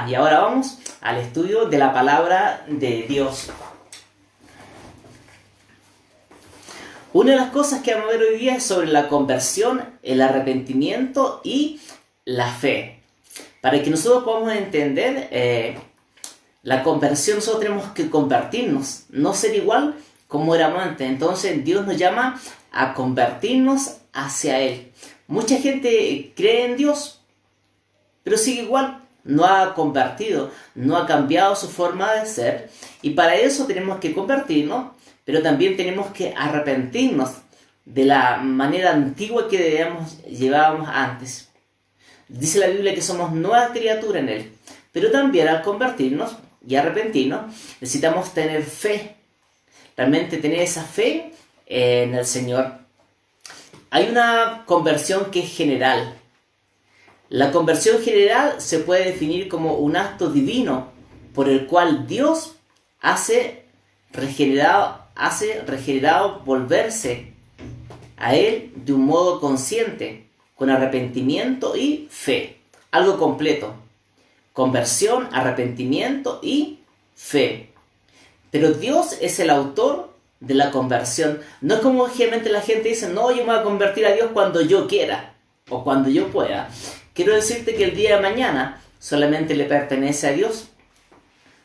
Y ahora vamos al estudio de la palabra de Dios. Una de las cosas que vamos a ver hoy día es sobre la conversión, el arrepentimiento y la fe. Para que nosotros podamos entender la conversión, nosotros tenemos que convertirnos, no ser igual como éramos antes. Entonces Dios nos llama a convertirnos hacia Él. Mucha gente cree en Dios, pero sigue igual. No ha convertido, no ha cambiado su forma de ser. Y para eso tenemos que convertirnos, pero también tenemos que arrepentirnos de la manera antigua que llevábamos antes. Dice la Biblia que somos nueva criatura en Él. Pero también al convertirnos y arrepentirnos, necesitamos tener fe. Realmente tener esa fe en el Señor. Hay una conversión que es general. La conversión general se puede definir como un acto divino por el cual Dios hace regenerado volverse a Él de un modo consciente, con arrepentimiento y fe. Algo completo. Conversión, arrepentimiento y fe. Pero Dios es el autor de la conversión. No es como generalmente la gente dice, no, yo me voy a convertir a Dios cuando yo quiera o cuando yo pueda. Quiero decirte que el día de mañana solamente le pertenece a Dios.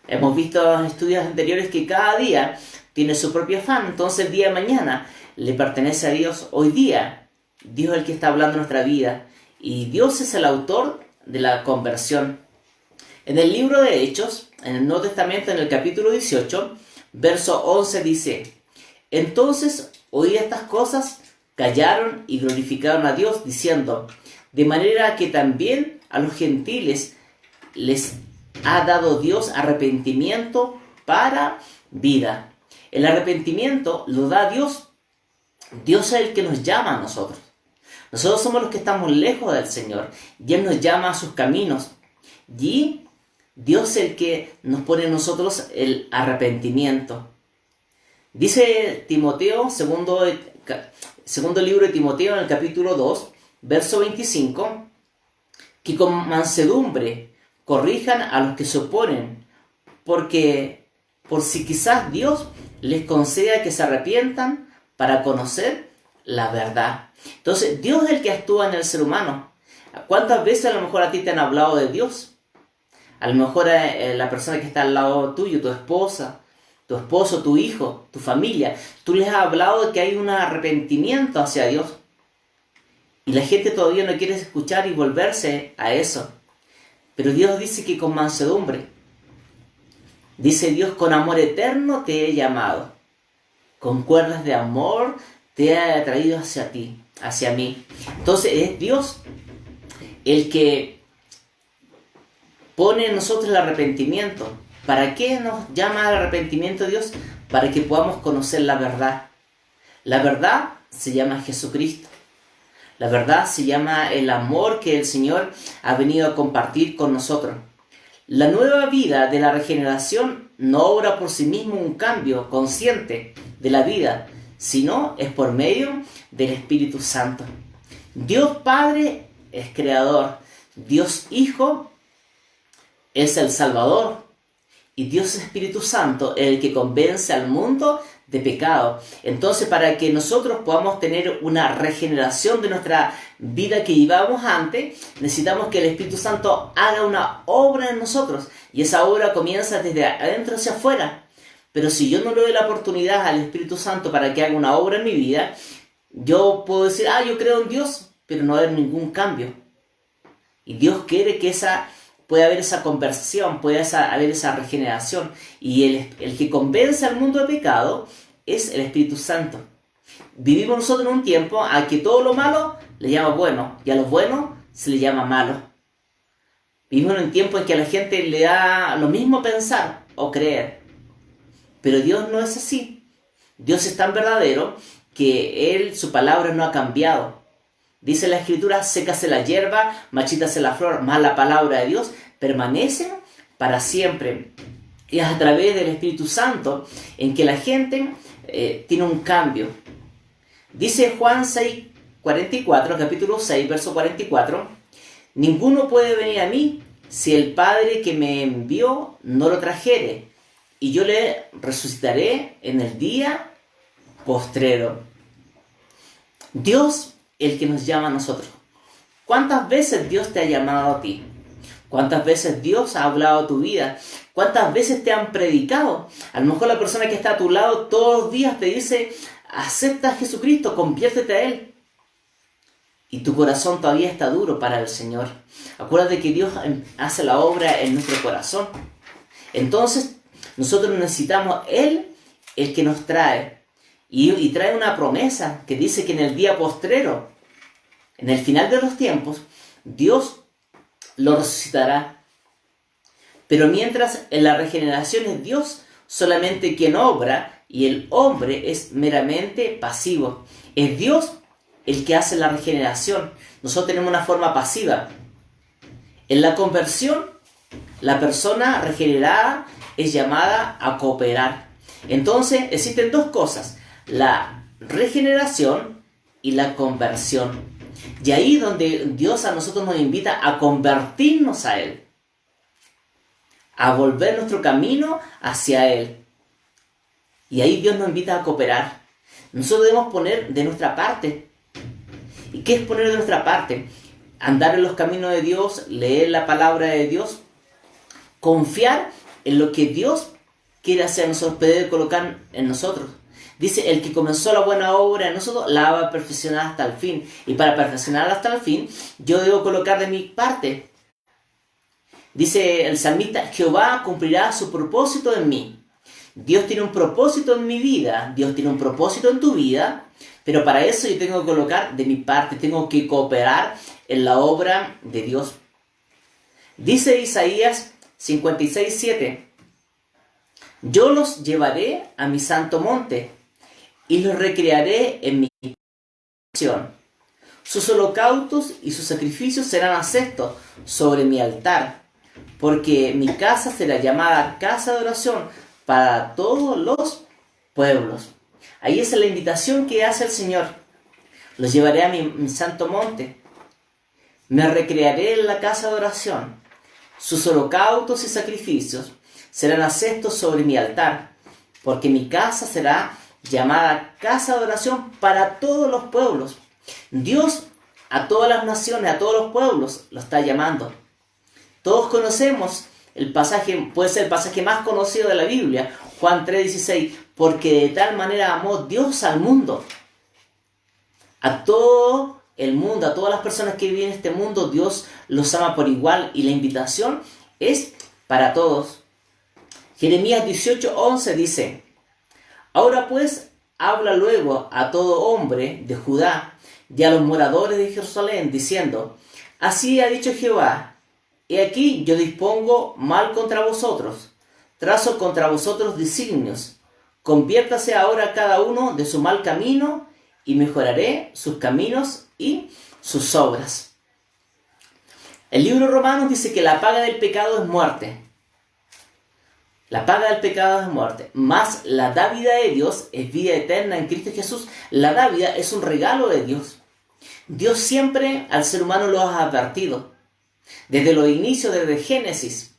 Hemos visto en estudios anteriores que cada día tiene su propio afán. Entonces el día de mañana le pertenece a Dios. Hoy día Dios es el que está hablando en nuestra vida. Y Dios es el autor de la conversión. En el libro de Hechos, en el Nuevo Testamento, en el capítulo 18, verso 11 dice: Entonces oí estas cosas, callaron y glorificaron a Dios, diciendo: De manera que también a los gentiles les ha dado Dios arrepentimiento para vida. El arrepentimiento lo da Dios. Dios es el que nos llama a nosotros. Nosotros somos los que estamos lejos del Señor y Él nos llama a sus caminos. Y Dios es el que nos pone en nosotros el arrepentimiento. Dice Timoteo, segundo libro de Timoteo, en el capítulo 2, verso 25, que con mansedumbre corrijan a los que se oponen, porque por si quizás Dios les conceda que se arrepientan para conocer la verdad. Entonces, Dios es el que actúa en el ser humano. ¿Cuántas veces a lo mejor a ti te han hablado de Dios? A lo mejor la persona que está al lado tuyo, tu esposa, tu esposo, tu hijo, tu familia, tú les has hablado de que hay un arrepentimiento hacia Dios. Y la gente todavía no quiere escuchar y volverse a eso. Pero Dios dice que con mansedumbre. Dice Dios: con amor eterno te he llamado. Con cuerdas de amor te he atraído hacia ti, hacia mí. Entonces es Dios el que pone en nosotros el arrepentimiento. ¿Para qué nos llama al arrepentimiento Dios? Para que podamos conocer la verdad. La verdad se llama Jesucristo. La verdad se llama el amor que el Señor ha venido a compartir con nosotros. La nueva vida de la regeneración no obra por sí mismo un cambio consciente de la vida, sino es por medio del Espíritu Santo. Dios Padre es creador, Dios Hijo es el Salvador y Dios Espíritu Santo es el que convence al mundo de pecado. Entonces, para que nosotros podamos tener una regeneración de nuestra vida que llevábamos antes, necesitamos que el Espíritu Santo haga una obra en nosotros. Y esa obra comienza desde adentro hacia afuera. Pero si yo no le doy la oportunidad al Espíritu Santo para que haga una obra en mi vida, yo puedo decir, yo creo en Dios, pero no haber ningún cambio. Y Dios quiere que pueda haber esa conversión, pueda haber esa regeneración. Y el que convence al mundo de pecado es el Espíritu Santo. Vivimos nosotros en un tiempo a que todo lo malo le llama bueno y a lo bueno se le llama malo. Vivimos en un tiempo en que a la gente le da lo mismo pensar o creer. Pero Dios no es así. Dios es tan verdadero que su palabra no ha cambiado. Dice la Escritura: sécase la hierba, marchítase la flor, mas la palabra de Dios permanece para siempre. Y es a través del Espíritu Santo en que la gente tiene un cambio. Dice Juan 6:44, capítulo 6, verso 44: ninguno puede venir a mí si el Padre que me envió no lo trajere, y yo le resucitaré en el día postrero. Dios, el que nos llama a nosotros. ¿Cuántas veces Dios te ha llamado a ti? ¿Cuántas veces Dios ha hablado a tu vida? ¿Cuántas veces te han predicado? A lo mejor la persona que está a tu lado todos los días te dice, acepta a Jesucristo, conviértete a Él. Y tu corazón todavía está duro para el Señor. Acuérdate que Dios hace la obra en nuestro corazón. Entonces, nosotros necesitamos Él, el que nos trae. Y trae una promesa que dice que en el día postrero, en el final de los tiempos, Dios lo resucitará. Pero mientras en la regeneración es Dios solamente quien obra y el hombre es meramente pasivo. Es Dios el que hace la regeneración. Nosotros tenemos una forma pasiva. En la conversión, la persona regenerada es llamada a cooperar. Entonces existen dos cosas: la regeneración y la conversión. Y ahí donde Dios a nosotros nos invita a convertirnos a Él, a volver nuestro camino hacia Él. Y ahí Dios nos invita a cooperar. Nosotros debemos poner de nuestra parte. ¿Y qué es poner de nuestra parte? Andar en los caminos de Dios, leer la palabra de Dios, confiar en lo que Dios quiere hacer en nosotros, puede colocar en nosotros. Dice, el que comenzó la buena obra en nosotros la va a perfeccionar hasta el fin. Y para perfeccionarla hasta el fin, yo debo colocar de mi parte. Dice el salmista, Jehová cumplirá su propósito en mí. Dios tiene un propósito en mi vida, Dios tiene un propósito en tu vida, pero para eso yo tengo que colocar de mi parte, tengo que cooperar en la obra de Dios. Dice Isaías 56:7, yo los llevaré a mi santo monte y los recrearé en mi nación. Sus holocaustos y sus sacrificios serán aceptos sobre mi altar, porque mi casa será llamada casa de oración para todos los pueblos. Ahí es la invitación que hace el Señor. Los llevaré a mi santo monte. Me recrearé en la casa de oración. Sus holocaustos y sacrificios serán aceptos sobre mi altar, porque mi casa será llamada casa de oración para todos los pueblos. Dios a todas las naciones, a todos los pueblos, lo está llamando. Todos conocemos el pasaje, puede ser el pasaje más conocido de la Biblia, Juan 3:16, porque de tal manera amó Dios al mundo. A todo el mundo, a todas las personas que viven en este mundo, Dios los ama por igual y la invitación es para todos. Jeremías 18:11 dice, ahora pues habla luego a todo hombre de Judá y a los moradores de Jerusalén, diciendo, así ha dicho Jehová, he aquí yo dispongo mal contra vosotros, trazo contra vosotros designios, conviértase ahora cada uno de su mal camino y mejoraré sus caminos y sus obras. El libro de Romanos dice que la paga del pecado es muerte. La paga del pecado es muerte, mas la dávida de Dios es vida eterna en Cristo Jesús. La dávida es un regalo de Dios. Dios siempre al ser humano lo ha advertido. Desde los inicios, desde Génesis,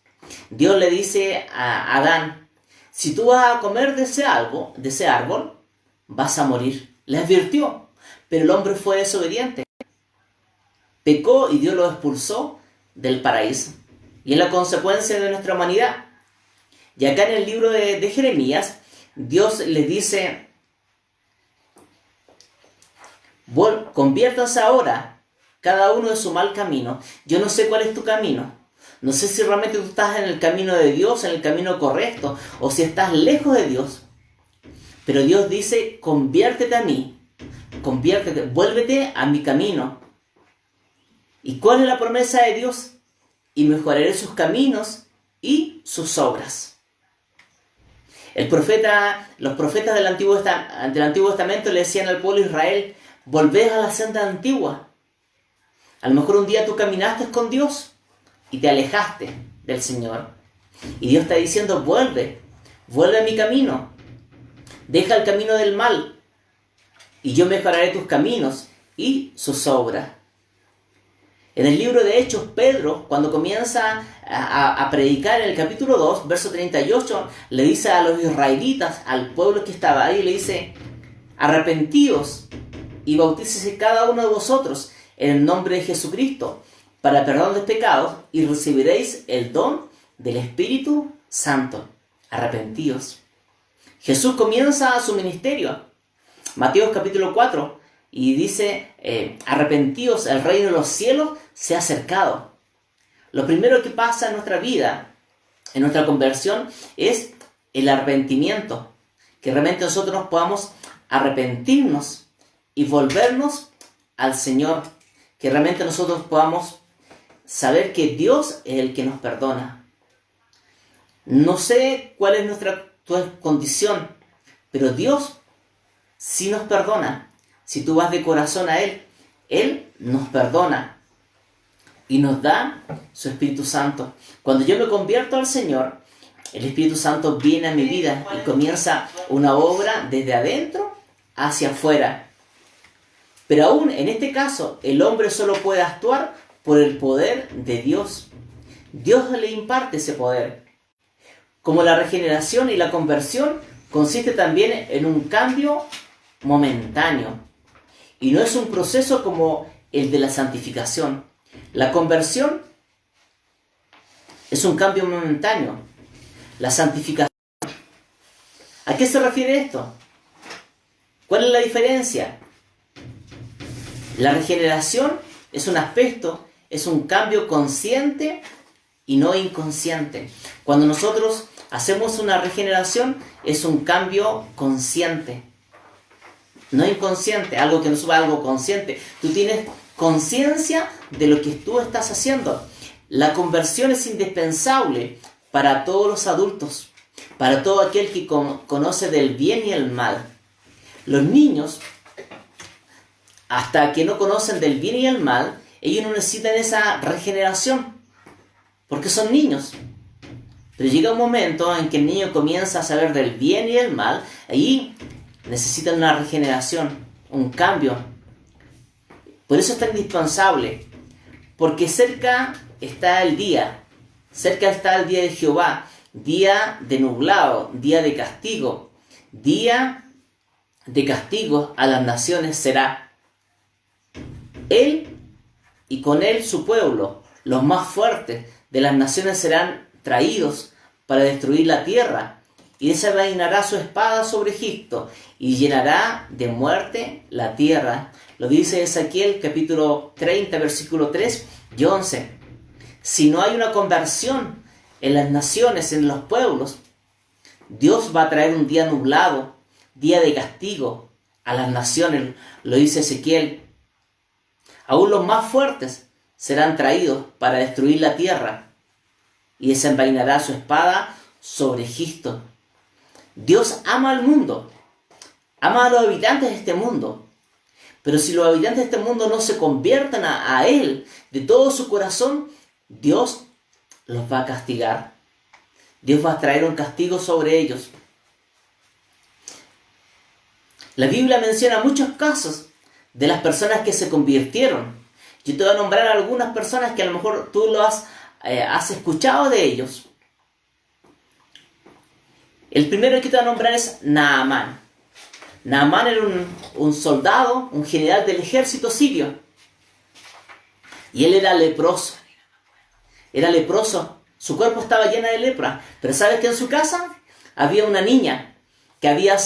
Dios le dice a Adán, si tú vas a comer de ese árbol, vas a morir. Le advirtió, pero el hombre fue desobediente. Pecó y Dios lo expulsó del paraíso. Y es la consecuencia de nuestra humanidad. Y acá en el libro de Jeremías, Dios les dice, conviértanse ahora cada uno de su mal camino. Yo no sé cuál es tu camino. No sé si realmente tú estás en el camino de Dios, en el camino correcto, o si estás lejos de Dios. Pero Dios dice, conviértete a mí. Conviértete, vuélvete a mi camino. ¿Y cuál es la promesa de Dios? Y mejoraré sus caminos y sus obras. Los profetas del Antiguo Testamento le decían al pueblo de Israel, volved a la senda antigua. A lo mejor un día tú caminaste con Dios y te alejaste del Señor. Y Dios está diciendo, vuelve a mi camino. Deja el camino del mal y yo mejoraré tus caminos y sus obras. En el libro de Hechos, Pedro, cuando comienza a predicar en el capítulo 2, verso 38, le dice a los israelitas, al pueblo que estaba ahí, le dice: arrepentíos y bautícese cada uno de vosotros en el nombre de Jesucristo para perdón de pecados y recibiréis el don del Espíritu Santo. Arrepentíos. Jesús comienza su ministerio, Mateo capítulo 4, y dice: arrepentíos, el reino de los cielos se ha acercado. Lo primero que pasa en nuestra vida, en nuestra conversión, es el arrepentimiento. Que realmente nosotros podamos arrepentirnos y volvernos al Señor. Que realmente nosotros podamos saber que Dios es el que nos perdona. No sé cuál es tu condición, pero Dios sí nos perdona. Si tú vas de corazón a Él nos perdona y nos da su Espíritu Santo. Cuando yo me convierto al Señor, el Espíritu Santo viene a mi vida y comienza una obra desde adentro hacia afuera. Pero aún en este caso, el hombre solo puede actuar por el poder de Dios. Dios le imparte ese poder. Como la regeneración y la conversión consiste también en un cambio momentáneo. Y no es un proceso como el de la santificación. La conversión es un cambio momentáneo. La santificación. ¿A qué se refiere esto? ¿Cuál es la diferencia? La regeneración es un aspecto, es un cambio consciente y no inconsciente. Cuando nosotros hacemos una regeneración, es un cambio consciente, no inconsciente, algo que no suba, algo consciente. Tú tienes conciencia de lo que tú estás haciendo. La conversión es indispensable para todos los adultos, para todo aquel que conoce del bien y el mal. Los niños, hasta que no conocen del bien y el mal, ellos no necesitan esa regeneración, porque son niños. Pero llega un momento en que el niño comienza a saber del bien y el mal, ahí necesitan una regeneración, un cambio. Por eso es tan indispensable, porque cerca está el día de Jehová, día de nublado, día de castigo a las naciones será. Él y con él su pueblo, los más fuertes de las naciones serán traídos para destruir la tierra, y desenvainará su espada sobre Egipto y llenará de muerte la tierra. Lo dice Ezequiel capítulo 30, versículo 3 y 11. Si no hay una conversión en las naciones, en los pueblos, Dios va a traer un día nublado, día de castigo a las naciones, lo dice Ezequiel. Aún los más fuertes serán traídos para destruir la tierra y desenvainará su espada sobre Egipto. Dios ama al mundo, ama a los habitantes de este mundo. Pero si los habitantes de este mundo no se convierten a Él de todo su corazón, Dios los va a castigar. Dios va a traer un castigo sobre ellos. La Biblia menciona muchos casos de las personas que se convirtieron. Yo te voy a nombrar a algunas personas que a lo mejor tú lo has escuchado de ellos. El primero que te voy a nombrar es Naamán. Naamán era un soldado, un general del ejército sirio. Y él era leproso. Era leproso. Su cuerpo estaba lleno de lepra. Pero ¿sabes que en su casa había una niña que habían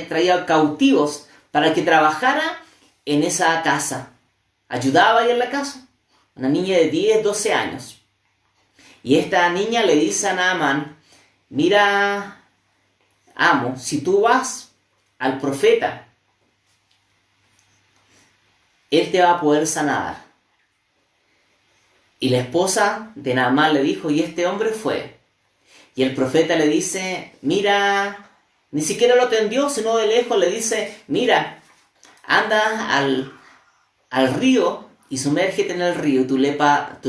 traído cautivos para que trabajara en esa casa? Ayudaba ahí en la casa. Una niña de 10, 12 años. Y esta niña le dice a Naamán: mira, amo, si tú vas al profeta, él te va a poder sanar. Y la esposa de Naamán le dijo, y este hombre fue. Y el profeta le dice, mira, ni siquiera lo atendió, sino de lejos le dice, mira, anda al río y sumérgete en el río y tu lepra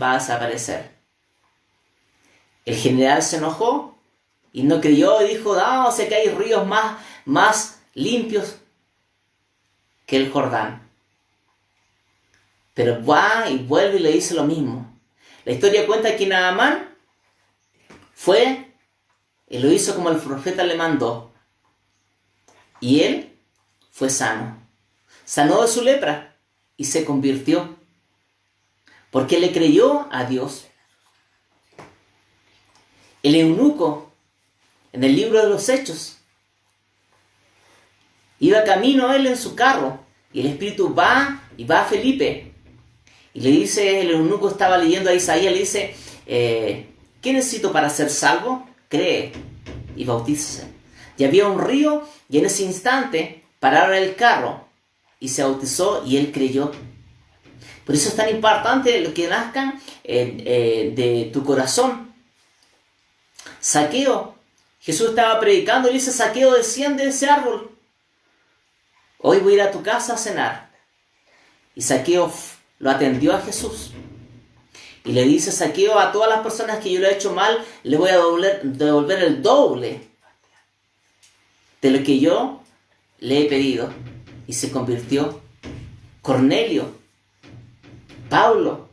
va a desaparecer. El general se enojó y no creyó y dijo, no, sé que hay ríos más limpios que el Jordán. Pero va y vuelve y le dice lo mismo. La historia cuenta que Naamán fue y lo hizo como el profeta le mandó. Y él fue sano. Sanó de su lepra y se convirtió. Porque le creyó a Dios. El eunuco, en el libro de los Hechos, iba camino él en su carro. Y el Espíritu va a Felipe. Y le dice, el eunuco estaba leyendo a Isaías, le dice, ¿qué necesito para ser salvo? Cree y bautícese. Y había un río y en ese instante pararon el carro y se bautizó y él creyó. Por eso es tan importante lo que nazcan de tu corazón. Zaqueo, Jesús estaba predicando y dice, Zaqueo, desciende de ese árbol. Hoy voy a ir a tu casa a cenar. Y Zaqueo lo atendió a Jesús. Y le dice, Zaqueo, a todas las personas que yo le he hecho mal, le voy a devolver el doble de lo que yo le he pedido. Y se convirtió. Cornelio, Pablo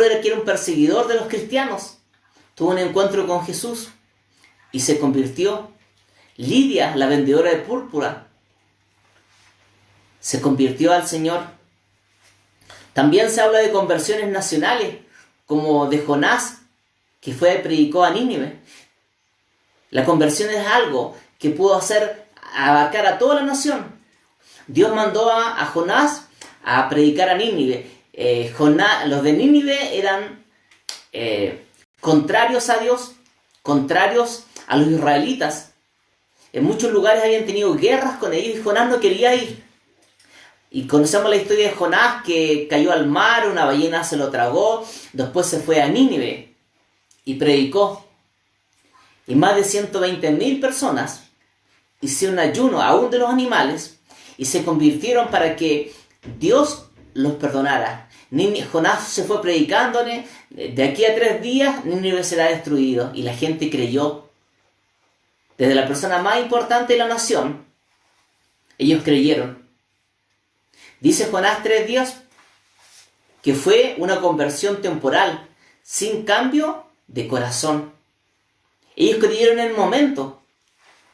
era que era un perseguidor de los cristianos. Tuvo un encuentro con Jesús y se convirtió. Lidia, la vendedora de púrpura, se convirtió al Señor. También se habla de conversiones nacionales, como de Jonás, que fue y predicó a Nínive. La conversión es algo que pudo abarcar a toda la nación. Dios mandó a Jonás a predicar a Nínive. Los de Nínive eran contrarios a Dios, contrarios a los israelitas. En muchos lugares habían tenido guerras con ellos y Jonás no quería ir. Y conocemos la historia de Jonás, que cayó al mar, una ballena se lo tragó, después se fue a Nínive y predicó. Y más de 120.000 personas hicieron ayuno, aún de los animales, y se convirtieron para que Dios los perdonara. Jonás se fue predicándole, de aquí a 3 días Nínive será destruido, y la gente creyó. Desde la persona más importante de la nación, ellos creyeron. Dice Jonás 3 días que fue una conversión temporal, sin cambio de corazón. Ellos creyeron en el momento,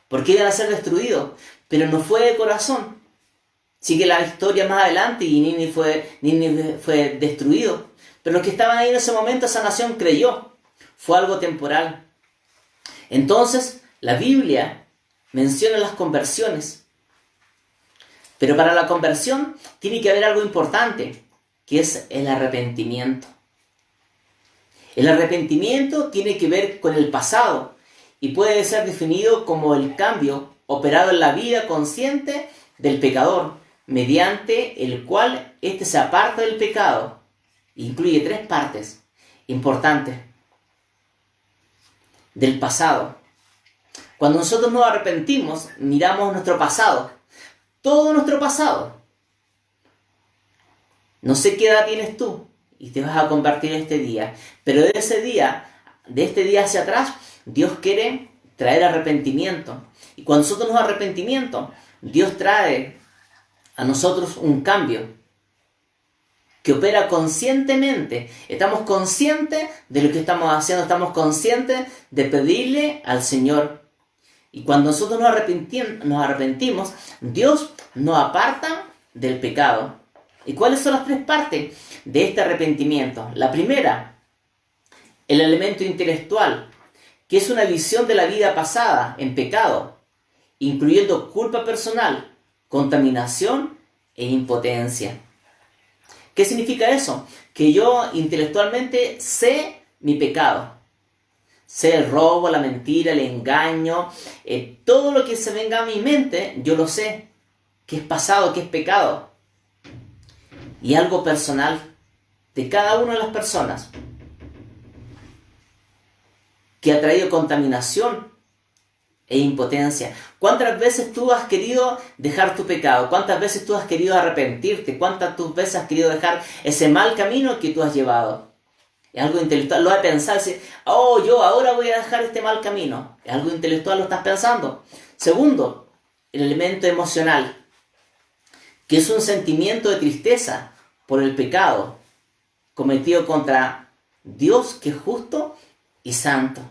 porque iban a ser destruidos, pero no fue de corazón. Sigue la historia más adelante y Nínive fue destruido. Pero los que estaban ahí en ese momento, esa nación creyó. Fue algo temporal. Entonces, la Biblia menciona las conversiones. Pero para la conversión tiene que haber algo importante, que es el arrepentimiento. El arrepentimiento tiene que ver con el pasado y puede ser definido como el cambio operado en la vida consciente del pecador, mediante el cual éste se aparta del pecado. Incluye 3 partes importantes del pasado. Cuando nosotros nos arrepentimos, miramos nuestro pasado. Todo nuestro pasado. No sé qué edad tienes tú y te vas a convertir este día, pero de este día hacia atrás, Dios quiere traer arrepentimiento. Y cuando nosotros nos arrepentimos, Dios trae a nosotros un cambio que opera conscientemente. Estamos conscientes de lo que estamos haciendo, estamos conscientes de pedirle al Señor. Y cuando nosotros nos arrepentimos, Dios nos aparta del pecado. ¿Y cuáles son las 3 partes de este arrepentimiento? La primera, el elemento intelectual, que es una visión de la vida pasada en pecado, incluyendo culpa personal, contaminación e impotencia. ¿Qué significa eso? Que yo intelectualmente sé mi pecado. Sé el robo, la mentira, el engaño, todo lo que se venga a mi mente, yo lo sé, que es pasado, que es pecado. Y algo personal de cada una de las personas que ha traído contaminación e impotencia. ¿Cuántas veces tú has querido dejar tu pecado? ¿Cuántas veces tú has querido arrepentirte? ¿Cuántas veces has querido dejar ese mal camino que tú has llevado? Es algo intelectual, lo has pensado, decir, yo ahora voy a dejar este mal camino. Es algo intelectual, lo estás pensando. Segundo, el elemento emocional, que es un sentimiento de tristeza por el pecado cometido contra Dios que es justo y santo.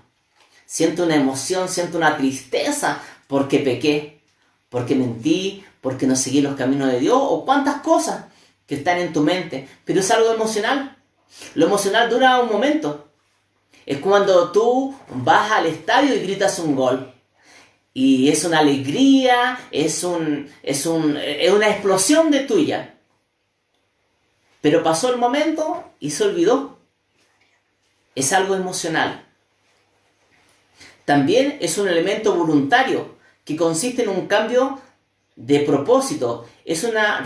Siento una emoción, siento una tristeza porque pequé, porque mentí, porque no seguí los caminos de Dios, o cuántas cosas que están en tu mente. Pero es algo emocional. Lo emocional dura un momento. Es cuando tú vas al estadio y gritas un gol. Y es una alegría, es una explosión de tuya. Pero pasó el momento y se olvidó. Es algo emocional. También es un elemento voluntario que consiste en un cambio de propósito. Es una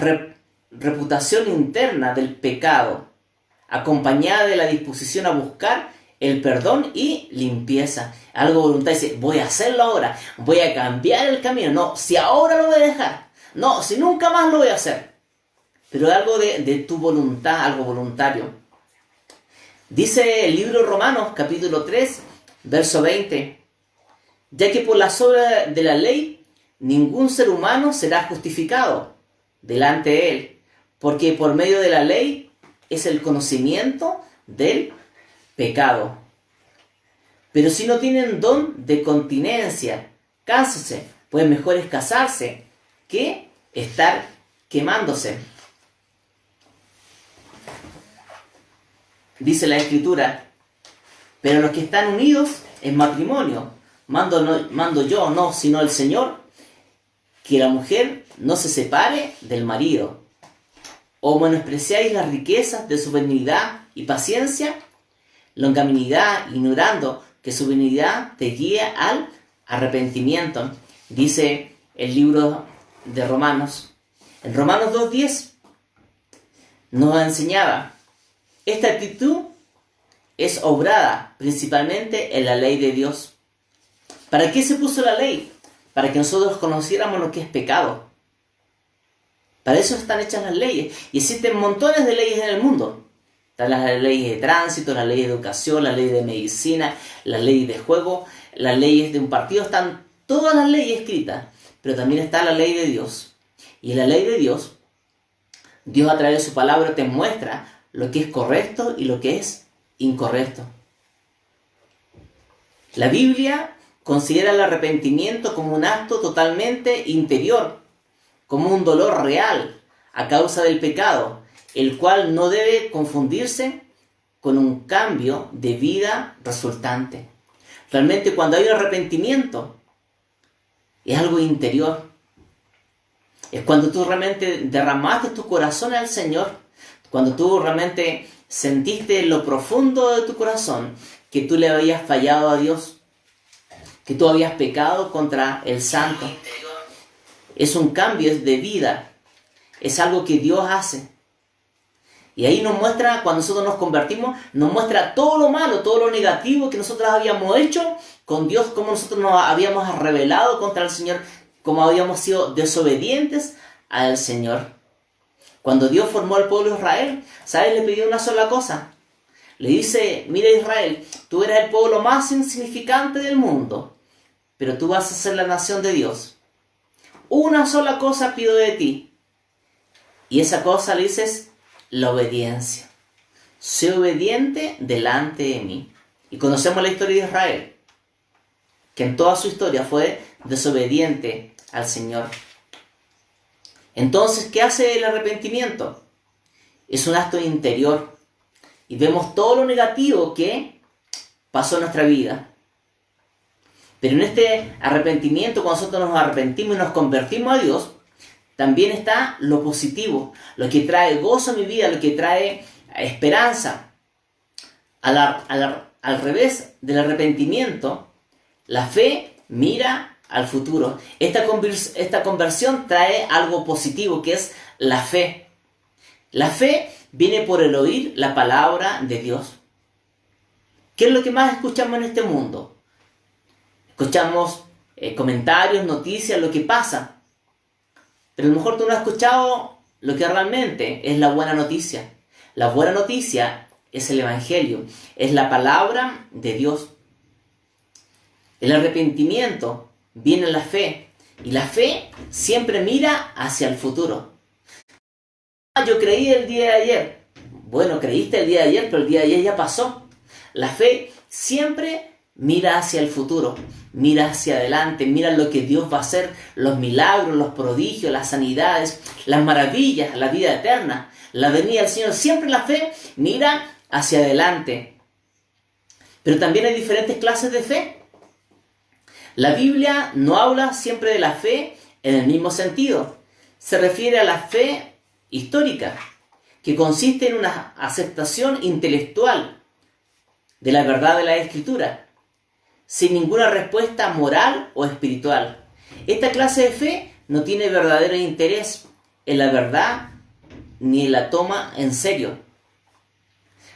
reputación interna del pecado, acompañada de la disposición a buscar el perdón y limpieza. Algo voluntario. Dice, voy a hacerlo ahora, voy a cambiar el camino. No, si ahora lo voy a dejar. No, si nunca más lo voy a hacer. Pero algo de tu voluntad, algo voluntario. Dice el libro Romanos, capítulo 3, verso 20. Ya que por las obras de la ley, ningún ser humano será justificado delante de él. Porque por medio de la ley es el conocimiento del pecado. Pero si no tienen don de continencia, cásense, pues mejor es casarse que estar quemándose. Dice la Escritura, pero los que están unidos en matrimonio, mando yo, no, sino el Señor, que la mujer no se separe del marido. O menospreciáis las riquezas de su benignidad y paciencia, longanimidad, ignorando que su benignidad te guía al arrepentimiento. Dice el libro de Romanos. En Romanos 2:10 nos enseñaba, esta actitud es obrada principalmente en la ley de Dios. ¿Para qué se puso la ley? Para que nosotros conociéramos lo que es pecado. Para eso están hechas las leyes. Y existen montones de leyes en el mundo. Están las leyes de tránsito, las leyes de educación, las leyes de medicina, las leyes de juego, las leyes de un partido. Están todas las leyes escritas. Pero también está la ley de Dios. Y en la ley de Dios, Dios a través de su palabra te muestra lo que es correcto y lo que es incorrecto. La Biblia considera el arrepentimiento como un acto totalmente interior, como un dolor real a causa del pecado, el cual no debe confundirse con un cambio de vida resultante. Realmente cuando hay un arrepentimiento, es algo interior. Es cuando tú realmente derramaste tu corazón al Señor, cuando tú realmente sentiste en lo profundo de tu corazón que tú le habías fallado a Dios, que tú habías pecado contra el Santo. Es un cambio de vida, es algo que Dios hace. Y ahí nos muestra, cuando nosotros nos convertimos, nos muestra todo lo malo, todo lo negativo que nosotros habíamos hecho con Dios, cómo nosotros nos habíamos rebelado contra el Señor, cómo habíamos sido desobedientes al Señor. Cuando Dios formó al pueblo de Israel, ¿sabes? Le pidió una sola cosa. Le dice, mira Israel, tú eres el pueblo más insignificante del mundo, pero tú vas a ser la nación de Dios. Una sola cosa pido de ti. Y esa cosa le dices, la obediencia. Sé obediente delante de mí. Y conocemos la historia de Israel, que en toda su historia fue desobediente al Señor. Entonces, ¿qué hace el arrepentimiento? Es un acto interior. Y vemos todo lo negativo que pasó en nuestra vida. Pero en este arrepentimiento, cuando nosotros nos arrepentimos y nos convertimos a Dios, también está lo positivo, lo que trae gozo a mi vida, lo que trae esperanza. Al revés del arrepentimiento, la fe mira al futuro. Esta conversión trae algo positivo, que es la fe. La fe viene por el oír la palabra de Dios. ¿Qué es lo que más escuchamos en este mundo? Escuchamos comentarios, noticias, lo que pasa. Pero a lo mejor tú no has escuchado lo que realmente es la buena noticia. La buena noticia es el Evangelio, es la palabra de Dios. El arrepentimiento viene en la fe, y la fe siempre mira hacia el futuro. Yo creí el día de ayer. Bueno, creíste el día de ayer, pero el día de ayer ya pasó. La fe siempre mira hacia el futuro, mira hacia adelante, mira lo que Dios va a hacer, los milagros, los prodigios, las sanidades, las maravillas, la vida eterna, la venida del Señor. Siempre la fe mira hacia adelante. Pero también hay diferentes clases de fe. La Biblia no habla siempre de la fe en el mismo sentido. Se refiere a la fe histórica, que consiste en una aceptación intelectual de la verdad de la Escritura, sin ninguna respuesta moral o espiritual. Esta clase de fe no tiene verdadero interés en la verdad ni la toma en serio.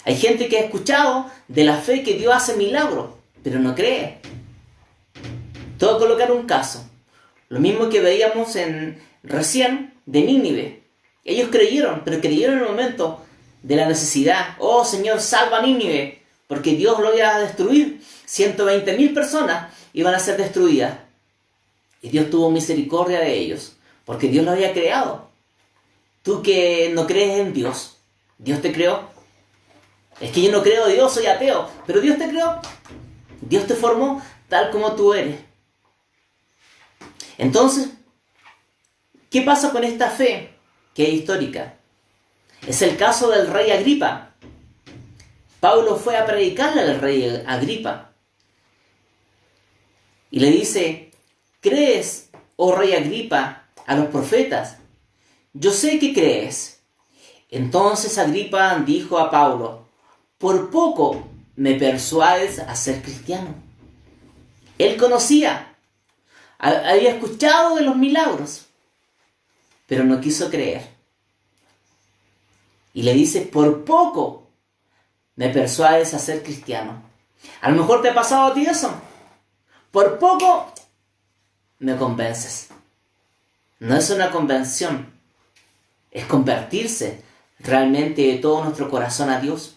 Hay gente que ha escuchado de la fe que Dios hace milagros, pero no cree. Te voy a colocar un caso. Lo mismo que veíamos recién de Nínive. Ellos creyeron, pero creyeron en el momento de la necesidad. Oh Señor, salva a Nínive, porque Dios lo iba a destruir. 120.000 personas iban a ser destruidas. Y Dios tuvo misericordia de ellos, porque Dios lo había creado. Tú que no crees en Dios, Dios te creó. Es que yo no creo en Dios, soy ateo, pero Dios te creó. Dios te formó tal como tú eres. Entonces, ¿qué pasa con esta fe que es histórica? Es el caso del rey Agripa. Pablo fue a predicarle al rey Agripa y le dice: ¿crees, oh rey Agripa, a los profetas? Yo sé que crees. Entonces Agripa dijo a Pablo: por poco me persuades a ser cristiano. Él conocía, había escuchado de los milagros, pero no quiso creer. Y le dice: por poco me persuades a ser cristiano. A lo mejor te ha pasado a ti eso. Por poco me convences. No es una convención, es convertirse realmente de todo nuestro corazón a Dios.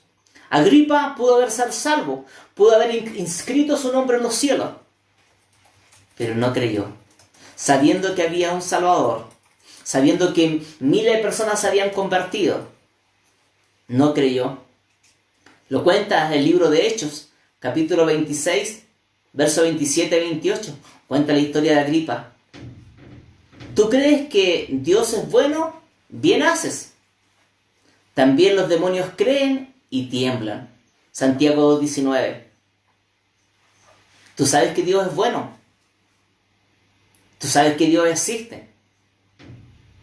Agripa pudo haber sido salvo, pudo haber inscrito su nombre en los cielos, pero no creyó, sabiendo que había un Salvador, sabiendo que miles de personas se habían convertido. No creyó. Lo cuenta el libro de Hechos, capítulo 26, versos 27 y 28. Cuenta la historia de Agripa. ¿Tú crees que Dios es bueno? Bien haces. También los demonios creen y tiemblan. Santiago 2:19. Tú sabes que Dios es bueno. Tú sabes que Dios existe.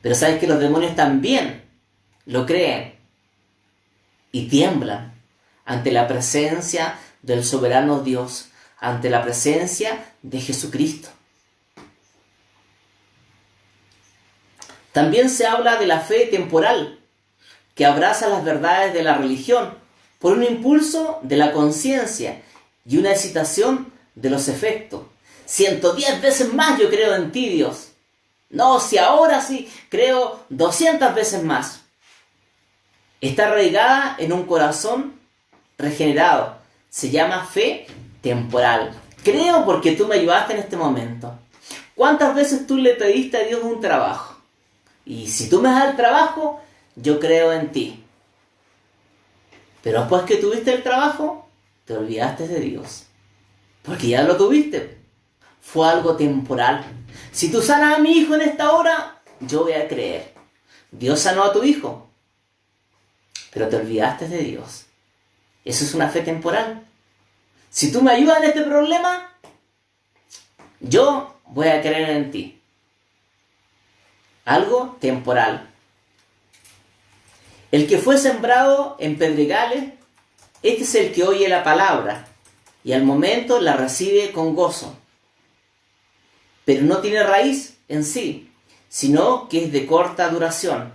Pero sabes que los demonios también lo creen y tiemblan ante la presencia del soberano Dios, ante la presencia de Jesucristo. También se habla de la fe temporal, que abraza las verdades de la religión por un impulso de la conciencia y una excitación de los efectos. 110 veces más yo creo en ti, Dios. No, si ahora sí creo 200 veces más. Está arraigada en un corazón regenerado. Se llama fe temporal. Creo porque tú me ayudaste en este momento. ¿Cuántas veces tú le pediste a Dios un trabajo? Y si tú me das el trabajo, yo creo en ti. Pero después que tuviste el trabajo, te olvidaste de Dios. Porque ya lo tuviste. Fue algo temporal. Si tú sanas a mi hijo en esta hora, yo voy a creer. Dios sanó a tu hijo. Pero te olvidaste de Dios. Eso es una fe temporal. Si tú me ayudas en este problema, yo voy a creer en ti. Algo temporal. El que fue sembrado en pedregales, este es el que oye la palabra y al momento la recibe con gozo. Pero no tiene raíz en sí, sino que es de corta duración,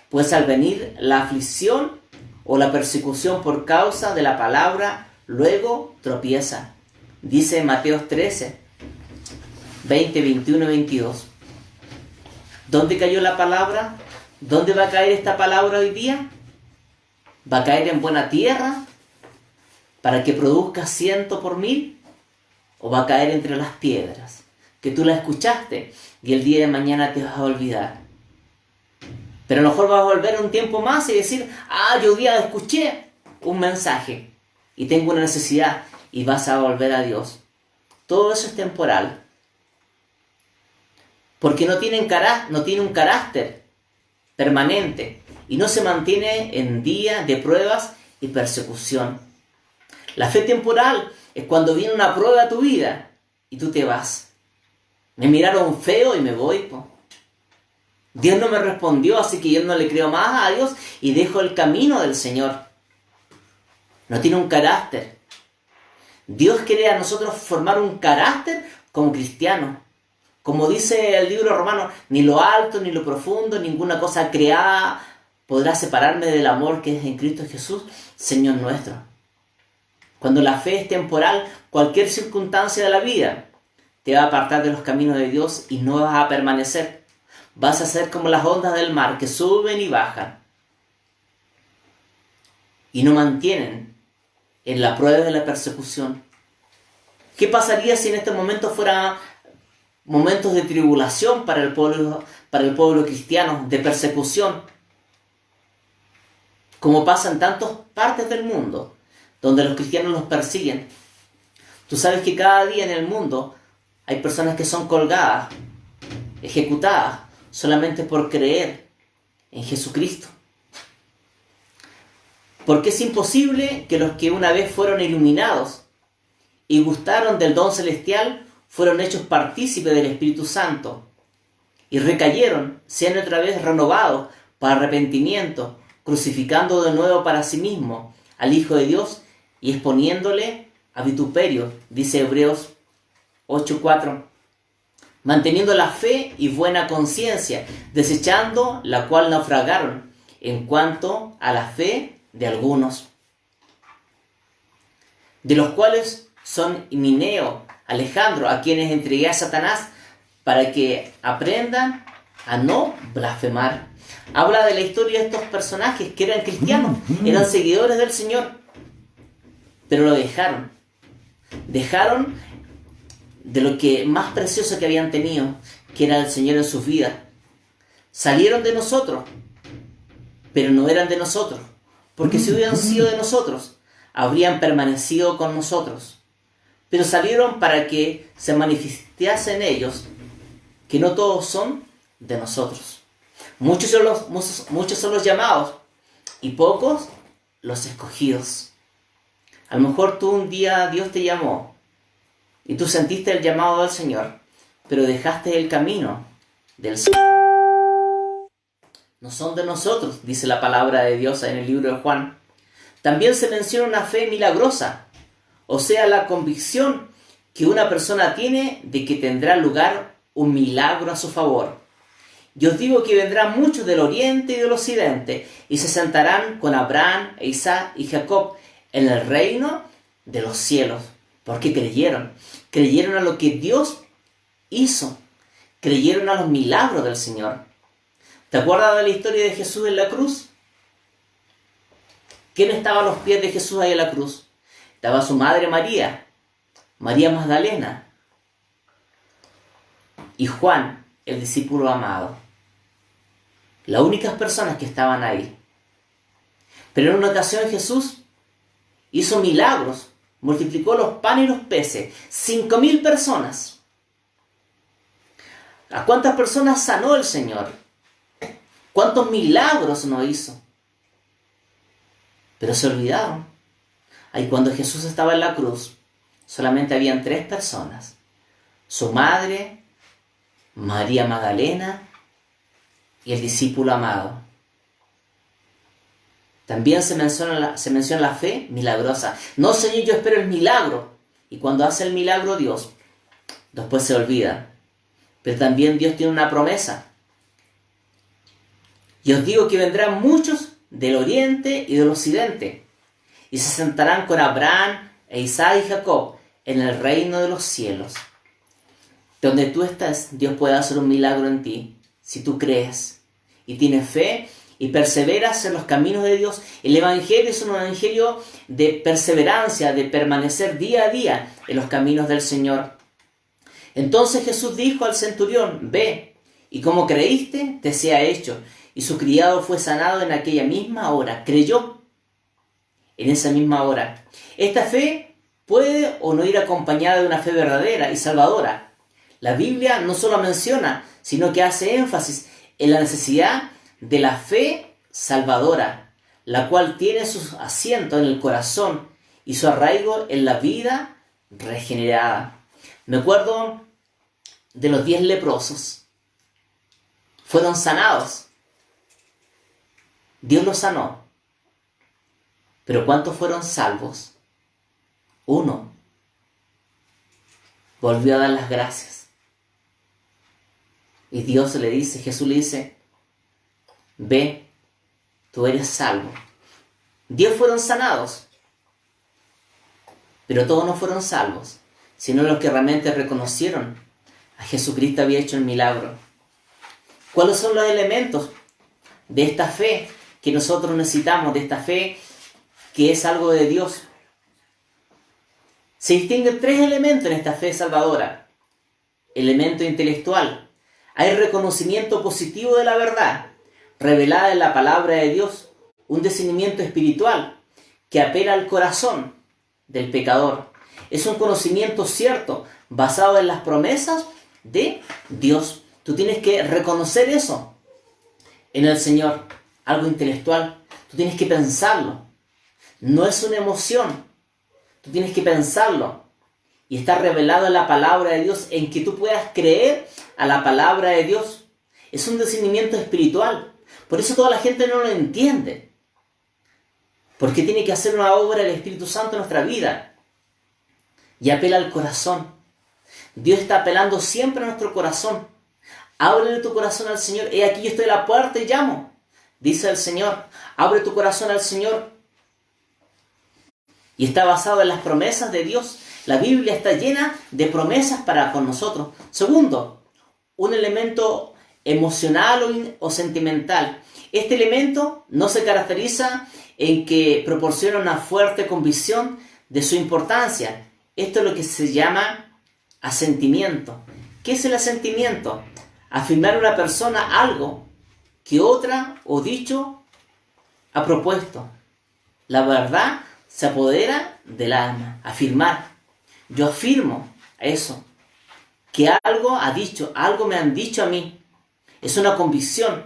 pues al venir la aflicción o la persecución por causa de la palabra, luego tropieza. Dice Mateo 13, 20, 21 y 22. ¿Dónde cayó la palabra? ¿Dónde va a caer esta palabra hoy día? ¿Va a caer en buena tierra para que produzca 100 por 1000? ¿O va a caer entre las piedras? Que tú la escuchaste y el día de mañana te vas a olvidar. Pero a lo mejor vas a volver un tiempo más y decir: yo un día escuché un mensaje. y tengo una necesidad y vas a volver a Dios. Todo eso es temporal. Porque no tiene un carácter permanente y no se mantiene en día de pruebas y persecución. La fe temporal es cuando viene una prueba a tu vida y tú te vas. Me miraron feo y me voy, po. Dios no me respondió, así que yo no le creo más a Dios y dejo el camino del Señor. No tiene un carácter. Dios quiere a nosotros formar un carácter como cristianos. Como dice el libro romano, ni lo alto, ni lo profundo, ninguna cosa creada podrá separarme del amor que es en Cristo Jesús, Señor nuestro. Cuando la fe es temporal, cualquier circunstancia de la vida te va a apartar de los caminos de Dios y no vas a permanecer. Vas a ser como las ondas del mar que suben y bajan y no mantienen en la prueba de la persecución. ¿Qué pasaría si en este momento fueran momentos de tribulación para el pueblo cristiano, de persecución? Como pasa en tantas partes del mundo, donde los cristianos los persiguen. Tú sabes que cada día en el mundo hay personas que son colgadas, ejecutadas, solamente por creer en Jesucristo. Porque es imposible que los que una vez fueron iluminados y gustaron del don celestial fueron hechos partícipes del Espíritu Santo y recayeron, sean otra vez renovados para arrepentimiento, crucificando de nuevo para sí mismo al Hijo de Dios y exponiéndole a vituperio, dice Hebreos 8:4. Manteniendo la fe y buena conciencia, desechando la cual naufragaron en cuanto a la fe de algunos, de los cuales son Himeneo, Alejandro, a quienes entregué a Satanás para que aprendan a no blasfemar. Habla de la historia de estos personajes que eran cristianos, eran seguidores del Señor, pero lo dejaron. Dejaron de lo que más precioso que habían tenido, que era el Señor en sus vidas. Salieron de nosotros, pero no eran de nosotros, porque si hubieran sido de nosotros, habrían permanecido con nosotros. Pero salieron para que se manifestase en ellos que no todos son de nosotros. Muchos son los llamados y pocos los escogidos. A lo mejor tú un día Dios te llamó y tú sentiste el llamado del Señor, pero dejaste el camino del Señor. No son de nosotros, dice la palabra de Dios en el libro de Juan. También se menciona una fe milagrosa, o sea, la convicción que una persona tiene de que tendrá lugar un milagro a su favor. Yo os digo que vendrán muchos del oriente y del occidente y se sentarán con Abraham, Isaac y Jacob en el reino de los cielos. Porque creyeron a lo que Dios hizo, creyeron a los milagros del Señor. ¿Te acuerdas de la historia de Jesús en la cruz? ¿Quién estaba a los pies de Jesús ahí en la cruz? Estaba su madre María, María Magdalena y Juan, el discípulo amado. Las únicas personas que estaban ahí. Pero en una ocasión Jesús hizo milagros, multiplicó los panes y los peces, 5.000 personas. ¿A cuántas personas sanó el Señor? ¿Cuántos milagros no hizo? Pero se olvidaron. Ahí cuando Jesús estaba en la cruz, solamente habían 3 personas. Su madre, María Magdalena y el discípulo amado. También se menciona la fe milagrosa. No, Señor, yo espero el milagro. Y cuando hace el milagro Dios, después se olvida. Pero también Dios tiene una promesa. Y os digo que vendrán muchos del oriente y del occidente, y se sentarán con Abraham, Isaac y Jacob en el reino de los cielos. Donde tú estás, Dios puede hacer un milagro en ti, si tú crees y tienes fe y perseveras en los caminos de Dios. El Evangelio es un evangelio de perseverancia, de permanecer día a día en los caminos del Señor. Entonces Jesús dijo al centurión: ve, y como creíste, te sea hecho. Y su criado fue sanado en aquella misma hora. Creyó. en esa misma hora. Esta fe puede o no ir acompañada de una fe verdadera y salvadora. La Biblia no solo menciona, sino que hace énfasis en la necesidad de la fe salvadora, la cual tiene su asiento en el corazón y su arraigo en la vida regenerada. Me acuerdo de los 10 leprosos. Fueron sanados. Dios los sanó. Pero ¿cuántos fueron salvos? 1. Volvió a dar las gracias. Y Dios le dice, Jesús le dice, ve, tú eres salvo. 10 fueron sanados. Pero todos no fueron salvos, sino los que realmente reconocieron a Jesucristo había hecho el milagro. ¿Cuáles son los elementos de esta fe que nosotros necesitamos, de esta fe que es algo de Dios? Se distinguen 3 elementos en esta fe salvadora. Elemento intelectual. Hay reconocimiento positivo de la verdad, revelada en la palabra de Dios. Un discernimiento espiritual que apela al corazón del pecador. Es un conocimiento cierto, basado en las promesas de Dios. Tú tienes que reconocer eso en el Señor. Algo intelectual. Tú tienes que pensarlo. No es una emoción. Tú tienes que pensarlo. Y está revelado en la palabra de Dios, en que tú puedas creer a la palabra de Dios. Es un discernimiento espiritual. Por eso toda la gente no lo entiende. Porque tiene que hacer una obra del Espíritu Santo en nuestra vida. Y apela al corazón. Dios está apelando siempre a nuestro corazón. Ábrele tu corazón al Señor. He aquí yo estoy a la puerta y llamo. Dice el Señor. Abre tu corazón al Señor. Y está basado en las promesas de Dios. La Biblia está llena de promesas para con nosotros. Segundo, un elemento emocional o sentimental. Este elemento no se caracteriza en que proporciona una fuerte convicción de su importancia. Esto es lo que se llama asentimiento. ¿Qué es el asentimiento? Afirmar a una persona algo que otra o dicho ha propuesto. La verdad se apodera del alma. Afirmar. Yo afirmo eso. Que algo ha dicho, algo me han dicho a mí. Es una convicción.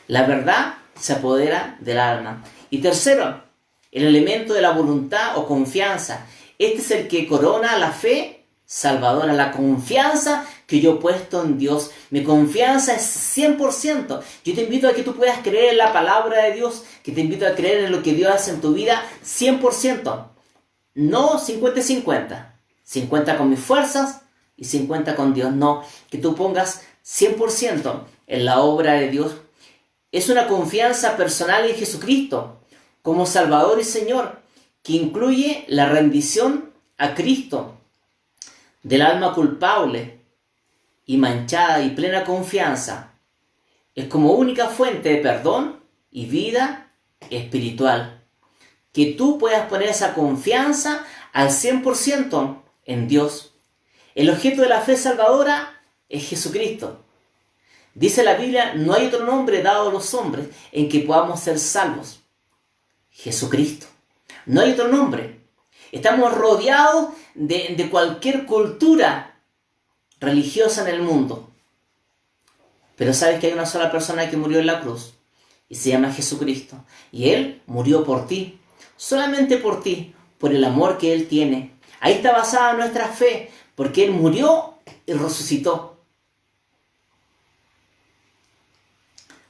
La verdad se apodera del alma. Y tercero, el elemento de la voluntad o confianza. Este es el que corona la fe salvadora, la confianza que yo he puesto en Dios. Mi confianza es 100%. Yo te invito a que tú puedas creer en la palabra de Dios, que te invito a creer en lo que Dios hace en tu vida 100%. No 50-50. 50 con mis fuerzas y 50 con Dios. No, que tú pongas 100% en la obra de Dios. Es una confianza personal en Jesucristo como Salvador y Señor, que incluye la rendición a Cristo del alma culpable y manchada, y plena confianza. Es como única fuente de perdón y vida espiritual. Que tú puedas poner esa confianza al 100% en Dios. El objeto de la fe salvadora es Jesucristo. Dice la Biblia, no hay otro nombre dado a los hombres en que podamos ser salvos. Jesucristo. No hay otro nombre. Estamos rodeados de cualquier cultura religiosa en el mundo. Pero sabes que hay una sola persona que murió en la cruz y se llama Jesucristo. Y Él murió por ti, solamente por ti, por el amor que Él tiene. Ahí está basada nuestra fe, porque Él murió y resucitó.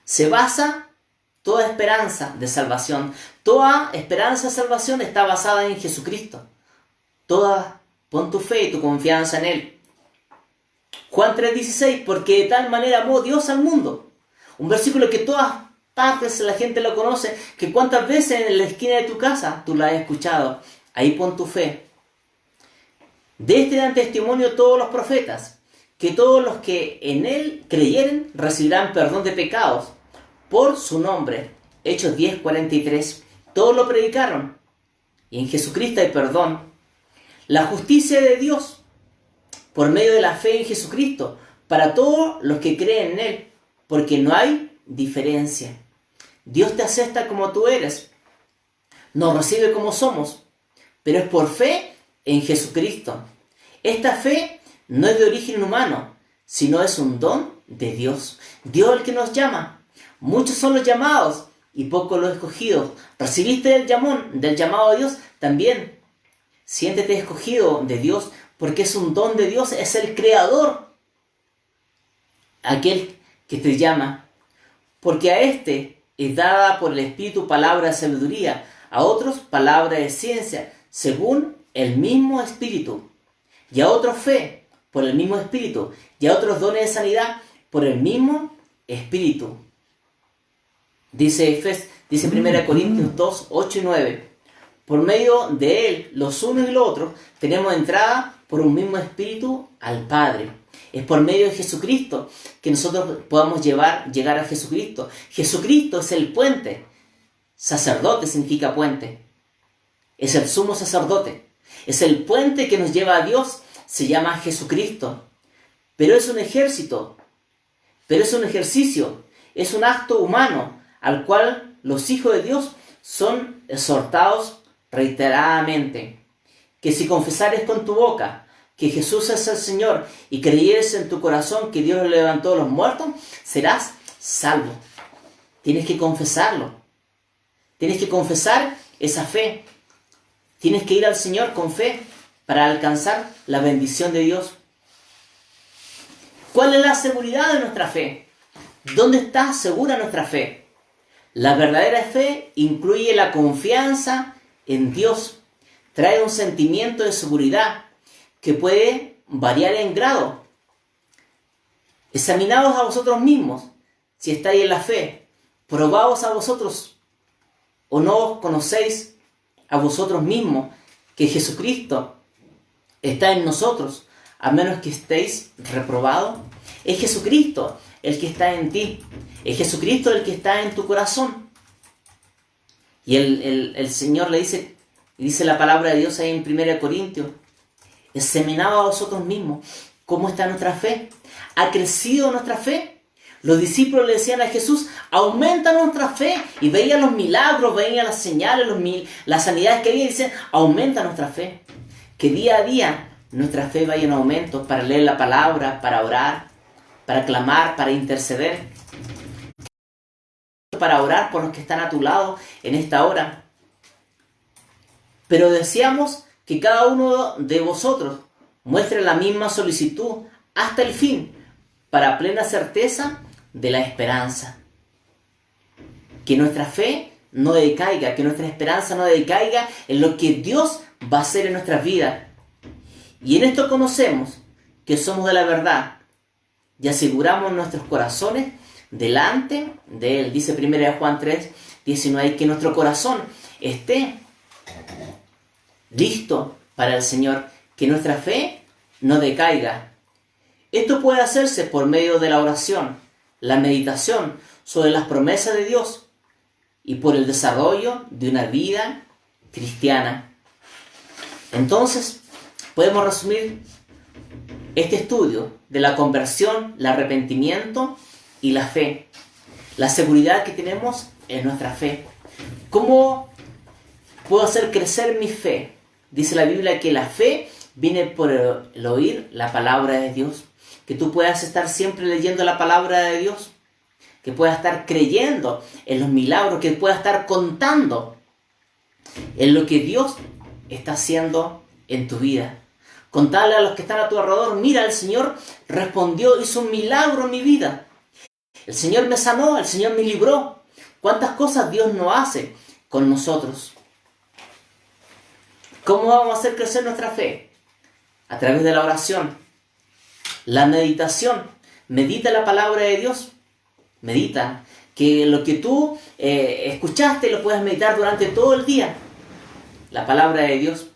Se basa toda esperanza de salvación. Toda esperanza de salvación está basada en Jesucristo. Pon tu fe y tu confianza en Él. Juan 3:16, porque de tal manera amó Dios al mundo. Un versículo que todas partes la gente lo conoce, que cuántas veces en la esquina de tu casa tú la has escuchado. Ahí pon tu fe. De este dan testimonio todos los profetas, que todos los que en Él creyeren recibirán perdón de pecados por su nombre. Hechos 10:43. Todos lo predicaron. Y en Jesucristo hay perdón. La justicia de Dios por medio de la fe en Jesucristo para todos los que creen en Él, porque no hay diferencia. Dios te acepta como tú eres. nos recibe como somos, pero es por fe en Jesucristo. Esta fe no es de origen humano, sino es un don de Dios. Dios es el que nos llama. Muchos son los llamados y pocos los escogidos. ¿Recibiste el llamado de Dios? También siéntete escogido de Dios, porque es un don de Dios, es el Creador, aquel que te llama. Porque a este es dada por el Espíritu palabra de sabiduría, a otros palabra de ciencia, según el mismo Espíritu, y a otros fe, por el mismo Espíritu, y a otros dones de sanidad, por el mismo Espíritu. Dice 1 Corintios 2, 8 y 9. Por medio de Él, los unos y los otros, tenemos entrada por un mismo Espíritu al Padre. Es por medio de Jesucristo que nosotros podamos llegar a Jesucristo. Jesucristo es el puente. Sacerdote significa puente. Es el sumo sacerdote. Es el puente que nos lleva a Dios. Se llama Jesucristo. Pero es un ejército. Pero es un ejercicio. Es un acto humano al cual los hijos de Dios son exhortados reiteradamente. Que si confesares con tu boca que Jesús es el Señor y creyeres en tu corazón que Dios lo levantó de los muertos, serás salvo. Tienes que confesarlo. Tienes que confesar esa fe. Tienes que ir al Señor con fe para alcanzar la bendición de Dios. ¿Cuál es la seguridad de nuestra fe? ¿Dónde está segura nuestra fe? La verdadera fe incluye la confianza en Dios. Trae un sentimiento de seguridad que puede variar en grado. Examinaos a vosotros mismos si estáis en la fe. Probaos a vosotros, o no os conocéis a vosotros mismos que Jesucristo está en nosotros, a menos que estéis reprobados. Es Jesucristo el que está en ti. Es Jesucristo el que está en tu corazón. Y el Señor le dice la palabra de Dios ahí en 1 Corintios, examinaos a vosotros mismos cómo está nuestra fe. ¿Ha crecido nuestra fe? Los discípulos le decían a Jesús, aumenta nuestra fe. Y veían los milagros, veían las señales, las sanidades que había, y dicen, aumenta nuestra fe. Que día a día nuestra fe vaya en aumento para leer la palabra, para orar, para clamar, para interceder, para orar por los que están a tu lado en esta hora. Pero deseamos que cada uno de vosotros muestre la misma solicitud hasta el fin, para plena certeza de la esperanza. Que nuestra fe no decaiga, que nuestra esperanza no decaiga en lo que Dios va a hacer en nuestras vidas. Y en esto conocemos que somos de la verdad y aseguramos nuestros corazones delante de Él. Dice 1 Juan 3, 19, que nuestro corazón esté listo para el Señor, que nuestra fe no decaiga. Esto puede hacerse por medio de la oración, la meditación sobre las promesas de Dios y por el desarrollo de una vida cristiana. Entonces, podemos resumir este estudio de la conversión, el arrepentimiento y la fe. La seguridad que tenemos en nuestra fe. ¿Cómo puedo hacer crecer mi fe? Dice la Biblia que la fe viene por el oír la palabra de Dios. Que tú puedas estar siempre leyendo la palabra de Dios. Que puedas estar creyendo en los milagros. Que puedas estar contando en lo que Dios está haciendo en tu vida. Contarle a los que están a tu alrededor, mira, el Señor respondió, hizo un milagro en mi vida. El Señor me sanó, el Señor me libró. ¿Cuántas cosas Dios no hace con nosotros? ¿Cómo vamos a hacer crecer nuestra fe? A través de la oración, la meditación. Medita la palabra de Dios. Medita. Que lo que tú escuchaste lo puedas meditar durante todo el día. La palabra de Dios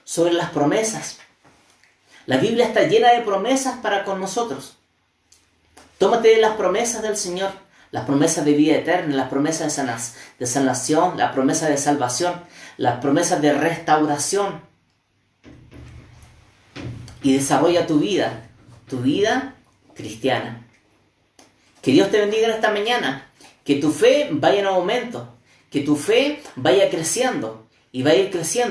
sobre las promesas. La Biblia está llena de promesas para con nosotros. Tómate de las promesas del Señor. Las promesas de vida eterna, las promesas de sanación, las promesas de salvación, las promesas de restauración. Y desarrolla tu vida cristiana. Que Dios te bendiga en esta mañana. Que tu fe vaya en aumento. que tu fe vaya creciendo y va a ir creciendo.